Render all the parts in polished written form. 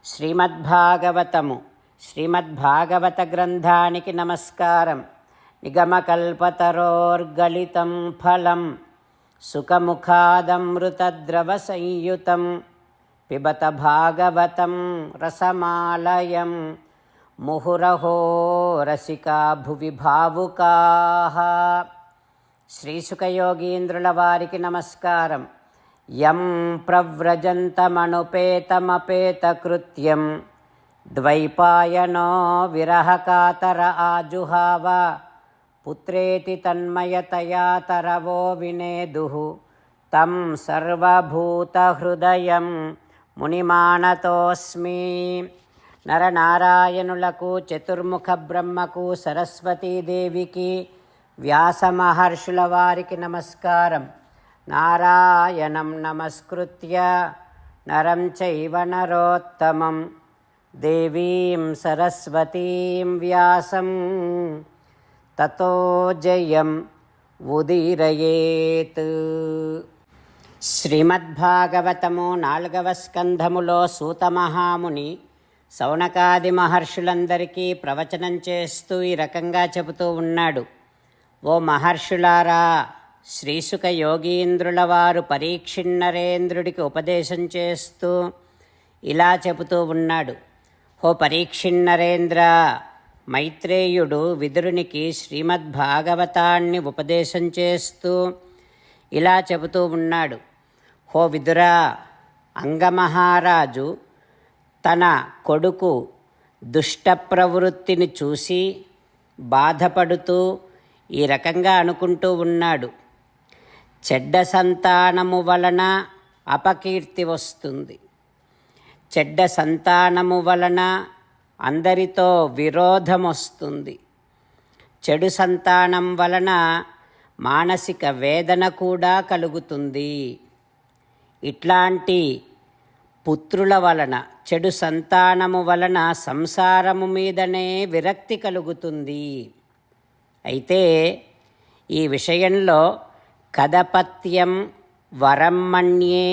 శ్రీమద్భాగవతము శ్రీమద్భాగవత గ్రంథానికి నమస్కారం. నిగమకల్పతరోర్గళితం ఫలం సుఖముఖాదమృతద్రవ సంయుతం పిబత భాగవతం రసమాలయం ముహురహో రసికా భువి భావుకాః. శ్రీసుఖయోగీంద్రుల వారికి నమస్కారం. యం ప్రవ్రజంతమనుపేతమపేతకృత్యం ద్వైపాయనో విరహకాతర ఆజుహావ పుత్రేతి తన్మయతయా తరవో వినేదుః తం సర్వభూతహృదయం మునిమానతోస్మి. నరనారాయణులకు, చతుర్ముఖ బ్రహ్మకు, సరస్వతీదేవికి, వ్యాస మహర్షుల వారికి నమస్కారం. నారాయణం నమస్కృత్య నరం చైవ నరోత్తమం దేవీం సరస్వతీం వ్యాసం తతో జయం ఉదీరయేత్. శ్రీమద్భాగవతము 4వ స్కంధములో సూతమహాముని శౌనకాది మహర్షులందరికీ ప్రవచనం చేస్తూ ఈ రకంగా చెబుతూ ఉన్నాడు. ఓ మహర్షులారా, శ్రీసుఖ యోగీంద్రుల వారు పరీక్షిన్నరేంద్రుడికి ఉపదేశం చేస్తూ ఇలా చెబుతూ ఉన్నాడు. ఓ పరీక్షిన్నరేంద్ర, మైత్రేయుడు విదురునికి శ్రీమద్భాగవతాన్ని ఉపదేశం చేస్తూ ఇలా చెబుతూ ఉన్నాడు. ఓ విదురా, అంగమహారాజు తన కొడుకు దుష్ట ప్రవృత్తిని చూసి బాధపడుతూ ఈ రకంగా అనుకుంటూ ఉన్నాడు. చెడ్డ సంతానము వలన అపకీర్తి వస్తుంది. చెడ్డ సంతానము వలన అందరితో విరోధం వస్తుంది. చెడు సంతానం వలన మానసిక వేదన కూడా కలుగుతుంది. ఇట్లాంటి పుత్రుల వలన, చెడు సంతానము వలన సంసారము మీదనే విరక్తి కలుగుతుంది. అయితే ఈ విషయంలో కదపత్యం వరం మన్యే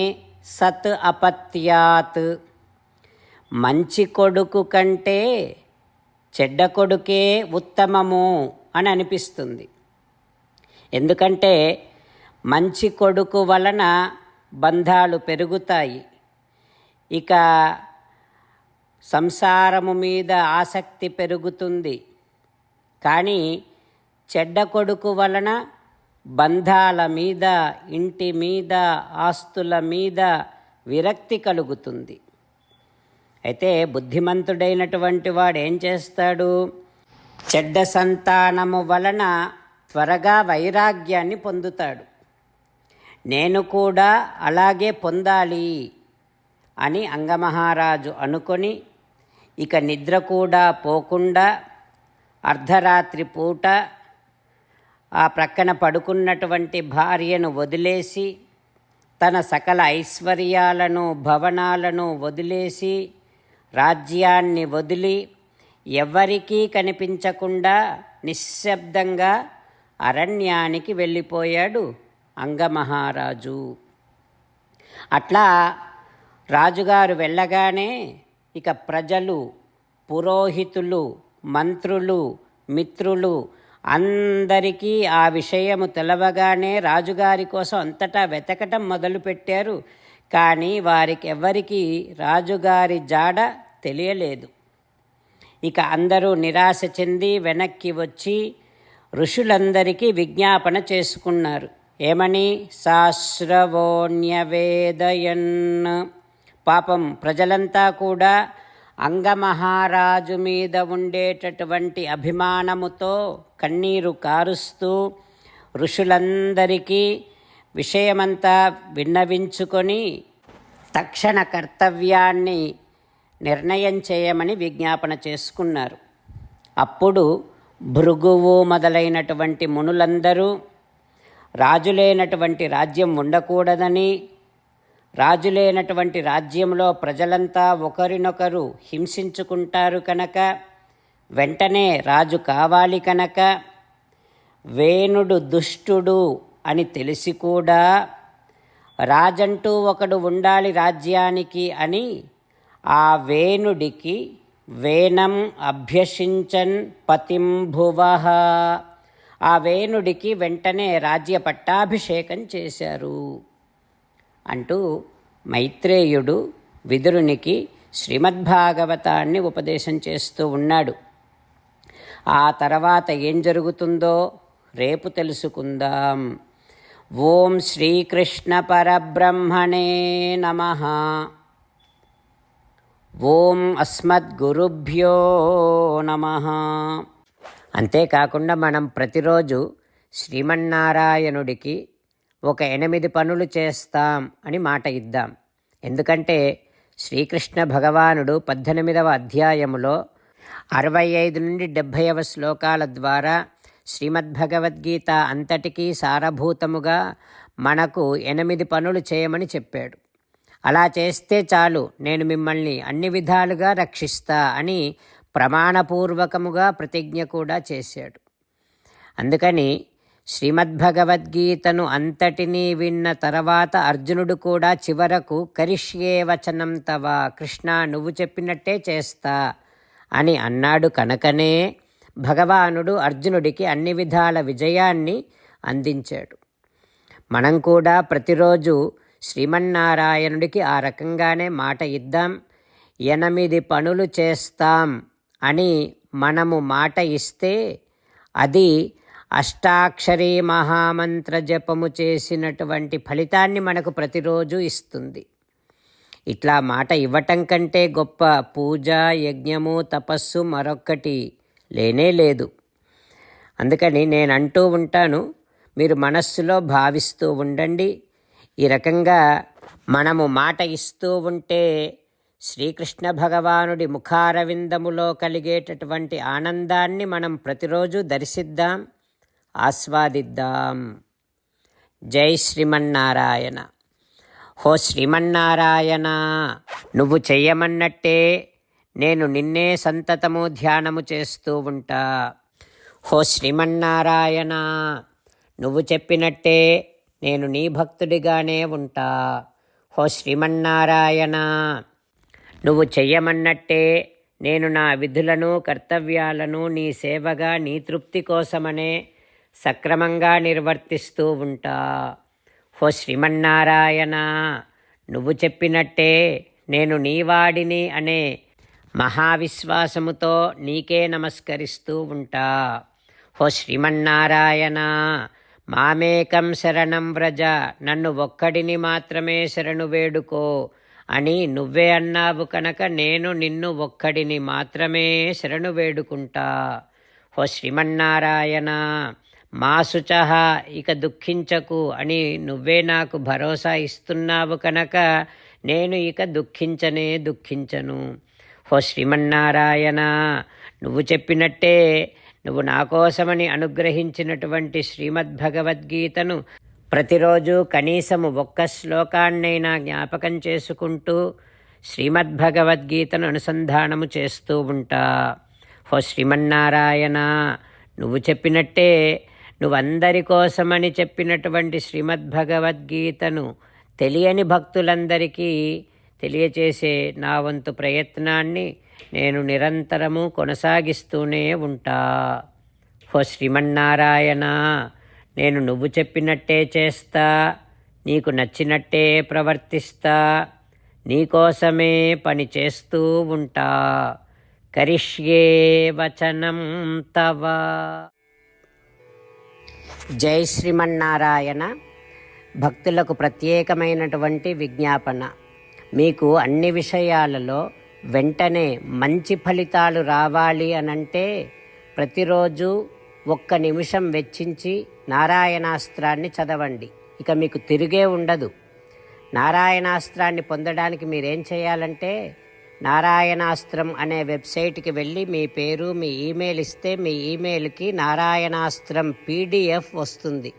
సత్ అపత్యాత్, మంచి కొడుకు కంటే చెడ్డ కొడుకే ఉత్తమము అని అనిపిస్తుంది. ఎందుకంటే మంచి కొడుకు వలన బంధాలు పెరుగుతాయి. ఇక సంసారము మీద ఆసక్తి పెరుగుతుంది. కానీ చెడ్డ కొడుకు వలన బంధాల మీద, ఇంటి మీద, ఆస్తుల మీద విరక్తి కలుగుతుంది. అయితే బుద్ధిమంతుడైనటువంటి వాడు ఏం చేస్తాడు? చెడ్డ సంతానము వలన త్వరగా వైరాగ్యాన్ని పొందుతాడు. నేను కూడా అలాగే పొందాలి అని అంగమహారాజు అనుకొని ఇక నిద్ర కూడా పోకుండా అర్ధరాత్రి పూట ఆ ప్రక్కన పడుకున్నటువంటి భార్యను వదిలేసి, తన సకల ఐశ్వర్యాలను, భవనాలను వదిలేసి, రాజ్యాన్ని వదిలి ఎవ్వరికీ కనిపించకుండా నిశ్శబ్దంగా అరణ్యానికి వెళ్ళిపోయాడు అంగమహారాజు. అట్లా రాజుగారు వెళ్ళగానే ఇక ప్రజలు, పురోహితులు, మంత్రులు, మిత్రులు అందరికీ ఆ విషయము తెలవగానే రాజుగారి కోసం అంతటా వెతకటం మొదలుపెట్టారు. కానీ వారికెవ్వరికీ రాజుగారి జాడ తెలియలేదు. ఇక అందరూ నిరాశ చెంది వెనక్కి వచ్చి ఋషులందరికీ విజ్ఞాపన చేసుకున్నారు. ఏమని? శాస్త్రవోన్యవేదయన్. పాపం ప్రజలంతా కూడా అంగమహారాజు మీద ఉండేటటువంటి అభిమానముతో కన్నీరు కారుస్తూ ఋషులందరికీ విషయమంతా విన్నవించుకొని తక్షణ కర్తవ్యాన్ని నిర్ణయం చేయమని విజ్ఞాపన చేసుకున్నారు. అప్పుడు భృగువు మొదలైనటువంటి మునులందరూ రాజులేనటువంటి రాజ్యం ఉండకూడదని, రాజులేనటువంటి రాజ్యంలో ప్రజలంతా ఒకరినొకరు హింసించుకుంటారు కనుక, వెంటనే రాజు కావాలి కనుక, వేణుడు దుష్టుడు అని తెలిసి కూడా రాజంటూ ఒకడు ఉండాలి రాజ్యానికి అని ఆ వేణుడికి వేనం అభ్యసించన్ పతిం భువః. ఆ వేణుడికి వెంటనే రాజ్య పట్టాభిషేకం చేశారు అంటూ మైత్రేయుడు విదురునికి శ్రీమద్భాగవతాన్ని ఉపదేశం చేస్తూ ఉన్నాడు. ఆ తర్వాత ఏం జరుగుతుందో రేపు తెలుసుకుందాం. ఓం శ్రీకృష్ణ పరబ్రహ్మణే నమః. ఓం అస్మద్గురుభ్యో నమః. అంతేకాకుండా మనం ప్రతిరోజు శ్రీమన్నారాయణుడికి ఒక 8 పనులు చేస్తాం అని మాట ఇద్దాం. ఎందుకంటే శ్రీకృష్ణ భగవానుడు 18వ అధ్యాయములో 65 నుండి 70వ శ్లోకాల ద్వారా శ్రీమద్భగవద్గీత అంతటికీ సారభూతముగా మనకు 8 పనులు చేయమని చెప్పాడు. అలా చేస్తే చాలు, నేను మిమ్మల్ని అన్ని విధాలుగా రక్షిస్తా అని ప్రమాణపూర్వకముగా ప్రతిజ్ఞ కూడా చేశాడు. అందుకని శ్రీమద్భగవద్గీతను అంతటినీ విన్న తర్వాత అర్జునుడు కూడా చివరకు కరిష్యే వచనం తవ, కృష్ణ నువ్వు చెప్పినట్టే చేస్తా అని అన్నాడు. కనుకనే భగవానుడు అర్జునుడికి అన్ని విధాల విజయాన్ని అందించాడు. మనం కూడా ప్రతిరోజు శ్రీమన్నారాయణుడికి ఆ రకంగానే మాట ఇద్దాం. 8 పనులు చేస్తాం అని మనము మాట ఇస్తే అది అష్టాక్షరీ మహామంత్ర జపము చేసినటువంటి ఫలితాన్ని మనకు ప్రతిరోజు ఇస్తుంది. ఇట్లా మాట ఇవ్వటం కంటే గొప్ప పూజ, యజ్ఞము, తపస్సు మరొక్కటి లేనే లేదు. అందుకని నేను అంటూ ఉంటాను, మీరు మనస్సులో భావిస్తూ ఉండండి. ఈ రకంగా మనము మాట ఇస్తూ ఉంటే శ్రీకృష్ణ భగవానుడి ముఖారవిందములో కలిగేటటువంటి ఆనందాన్ని మనం ప్రతిరోజు దర్శిద్దాం, ఆస్వాదిద్దాం. జై శ్రీమన్నారాయణ. హో శ్రీమన్నారాయణ, నువ్వు చెయ్యమన్నట్టే నేను నిన్నే సంతతము ధ్యానము చేస్తూ ఉంటా. హో శ్రీమన్నారాయణ, నువ్వు చెప్పినట్టే నేను నీ భక్తుడిగానే ఉంటా. హో శ్రీమన్నారాయణ, నువ్వు చెయ్యమన్నట్టే నేను నా విధులను కర్తవ్యాలను నీ సేవగా నీ తృప్తి కోసమనే సక్రమంగా నిర్వర్తిస్తూ ఉంటా. హో శ్రీమన్నారాయణ, నువ్వు చెప్పినట్టే నేను నీవాడిని అనే మహావిశ్వాసముతో నీకే నమస్కరిస్తూ ఉంటా. హో శ్రీమన్నారాయణ, మామేకం శరణం వ్రజ, నన్ను ఒక్కడిని మాత్రమే శరణు వేడుకో అని నువ్వే అన్నావు కనుక నేను నిన్ను ఒక్కడిని మాత్రమే శరణు వేడుకుంటా. హో శ్రీమన్నారాయణ, మా శుచః, ఇక దుఃఖించకు అని నువ్వే నాకు భరోసా ఇస్తున్నావు కనుక నేను ఇక దుఃఖించను. హో శ్రీమన్నారాయణ, నువ్వు చెప్పినట్టే నువ్వు నా కోసమని అనుగ్రహించినటువంటి శ్రీమద్భగవద్గీతను ప్రతిరోజు కనీసము 1 శ్లోకాన్నైనా జ్ఞాపకం చేసుకుంటూ శ్రీమద్భగవద్గీతను అనుసంధానము చేస్తూ ఉంటా. హో శ్రీమన్నారాయణ, నువ్వు చెప్పినట్టే నువ్వందరి కోసమని చెప్పినటువంటి శ్రీమద్భగవద్గీతను తెలియని భక్తులందరికీ తెలియచేసే నా వంతు ప్రయత్నాన్ని నేను నిరంతరము కొనసాగిస్తూనే ఉంటా. హో శ్రీమన్నారాయణ, నేను నువ్వు చెప్పినట్టే చేస్తా, నీకు నచ్చినట్టే ప్రవర్తిస్తా, నీకోసమే పని చేస్తూ ఉంటా. కరిష్యే వచనం తవ. జై శ్రీమన్నారాయణ. భక్తులకు ప్రత్యేకమైనటువంటి విజ్ఞాపన. మీకు అన్ని విషయాలలో వెంటనే మంచి ఫలితాలు రావాలి అనంటే ప్రతిరోజు 1 నిమిషం వెచ్చించి నారాయణాస్త్రాన్ని చదవండి. ఇక మీకు తిరిగే ఉండదు. నారాయణాస్త్రాన్ని పొందడానికి మీరేం చేయాలంటే నారాయణాస్త్రం అనే వెబ్సైట్కి వెళ్ళి మీ పేరు, మీ ఈమెయిల్ ఇస్తే మీ ఈమెయిల్కి నారాయణాస్త్రం PDF వస్తుంది.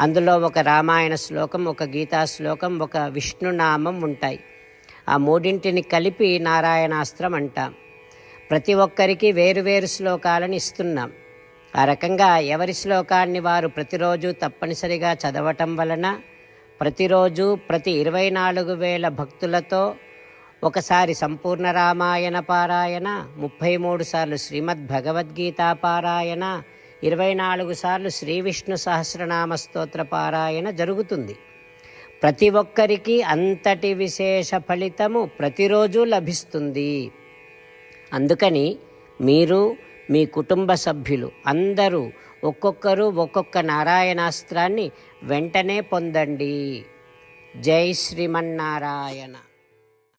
అందులో ఒక రామాయణ శ్లోకం, ఒక గీతా శ్లోకం, ఒక విష్ణునామం ఉంటాయి. ఆ 3ంటిని కలిపి నారాయణాస్త్రం అంటాం. ప్రతి ఒక్కరికి వేరువేరు శ్లోకాలను ఇస్తున్నాం. ఆ రకంగా ఎవరి శ్లోకాన్ని వారు ప్రతిరోజు తప్పనిసరిగా చదవటం వలన ప్రతిరోజు ప్రతి 24,000 భక్తులతో ఒకసారి సంపూర్ణ రామాయణ పారాయణ, 33 సార్లు శ్రీమద్ భగవద్గీత పారాయణ, 24 సార్లు శ్రీ విష్ణు సహస్రనామ స్తోత్ర పారాయణ జరుగుతుంది. ప్రతి ఒక్కరికి అంతటి విశేష ఫలితము ప్రతిరోజు లభిస్తుంది. అందుకని మీరు, మీ కుటుంబ సభ్యులు అందరూ ఒక్కొక్కరు ఒక్కొక్క నారాయణాస్త్రాన్ని వెంటనే పొందండి. జై శ్రీమన్నారాయణ.